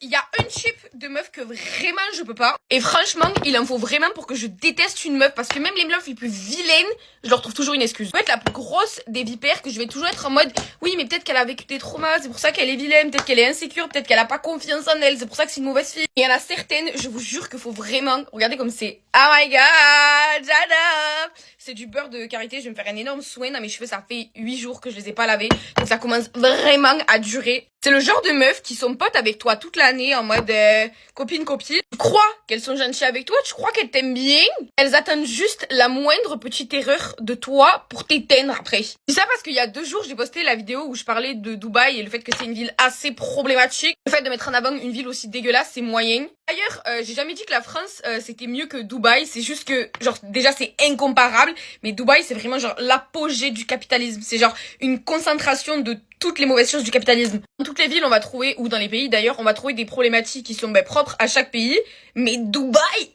il y a un type de meuf que vraiment je peux pas. Et franchement, il en faut vraiment pour que je déteste une meuf. Parce que même les meufs les plus vilaines, je leur trouve toujours une excuse. Je peux être la plus grosse des vipères, que je vais toujours être en mode, oui, mais peut-être qu'elle a vécu des traumas, c'est pour ça qu'elle est vilaine, peut-être qu'elle est insécure, peut-être qu'elle a pas confiance en elle, c'est pour ça que c'est une mauvaise fille. Et il y en a certaines, je vous jure qu'il faut vraiment, regardez comme c'est, oh my god, j'adore. C'est du beurre de karité, je vais me faire un énorme soin dans mes cheveux, ça fait 8 jours que je les ai pas lavés, donc ça commence vraiment à durer. C'est le genre de meufs qui sont potes avec toi toute l'année en mode copine. Tu crois qu'elles sont gentilles avec toi, tu crois qu'elles t'aiment bien, elles attendent juste la moindre petite erreur de toi pour t'éteindre après. C'est ça parce qu'il y a 2 jours, j'ai posté la vidéo où je parlais de Dubaï et le fait que c'est une ville assez problématique. Le fait de mettre en avant une ville aussi dégueulasse, c'est moyen. D'ailleurs, j'ai jamais dit que la France c'était mieux que Dubaï, c'est juste que genre déjà c'est incomparable, mais Dubaï c'est vraiment genre l'apogée du capitalisme, c'est genre une concentration de toutes les mauvaises choses du capitalisme. Dans toutes les villes, on va trouver, ou dans les pays d'ailleurs, on va trouver des problématiques qui sont propres à chaque pays. Mais Dubaï,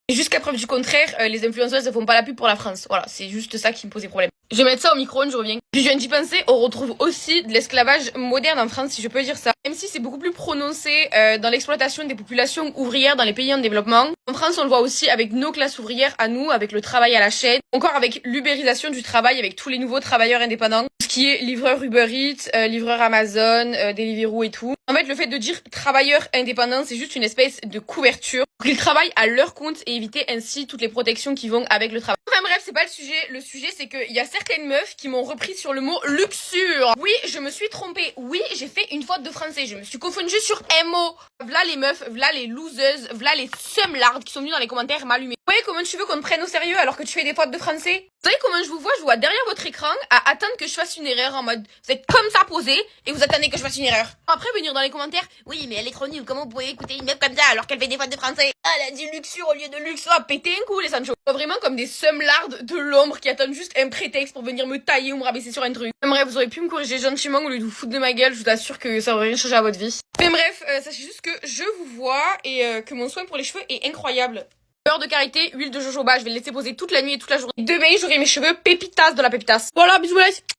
jusqu'à preuve du contraire, les influenceuses ne font pas la pub pour la France. Voilà, c'est juste ça qui me posait problème. Je vais mettre ça au micro-ondes, je reviens. Puis je viens d'y penser, on retrouve aussi de l'esclavage moderne en France, si je peux dire ça. Même si c'est beaucoup plus prononcé dans l'exploitation des populations ouvrières dans les pays en développement. En France, on le voit aussi avec nos classes ouvrières à nous, avec le travail à la chaîne. Encore avec l'ubérisation du travail, avec tous les nouveaux travailleurs indépendants. Tout ce qui est livreur Uber Eats, livreur Amazon, Deliveroo et tout. En fait, le fait de dire travailleur indépendant, c'est juste une espèce de couverture pour qu'ils travaillent à leur compte et éviter ainsi toutes les protections qui vont avec le travail. Enfin bref, c'est pas le sujet. Le sujet, c'est qu'il y a certaines meufs qui m'ont repris sur le mot luxure. Oui, je me suis trompée. Oui, j'ai fait une faute de français. Je me suis confondue sur un mot. V'là les meufs, v'là les loseuses, v'là les seumlards qui sont venus dans les commentaires m'allumer. Vous voyez comment tu veux qu'on te prenne au sérieux alors que tu fais des fautes de français? Vous savez comment je vous vois? Je vois derrière votre écran à attendre que je fasse une erreur en mode vous êtes comme ça posé et vous attendez que je fasse une erreur. Après venir dans les commentaires, oui mais elle est trop nulle, comment vous pouvez écouter une meuf comme ça alors qu'elle fait des fautes de français? Ah, elle a dit luxure au lieu de luxe, ah péter un coup les Sancho. Vraiment comme des seumlards de l'ombre qui attendent juste un prétexte pour venir me tailler ou me rabaisser sur un truc. Bref, vous auriez pu me corriger gentiment au lieu de vous foutre de ma gueule, je vous assure que ça aurait rien changé à votre vie. Mais bref, sachez juste que je vous vois et que mon soin pour les cheveux est incroyable. Beurre de karité, huile de jojoba, je vais le laisser poser toute la nuit et toute la journée. Demain, j'aurai mes cheveux pépitas de la pépitas. Voilà, bisous les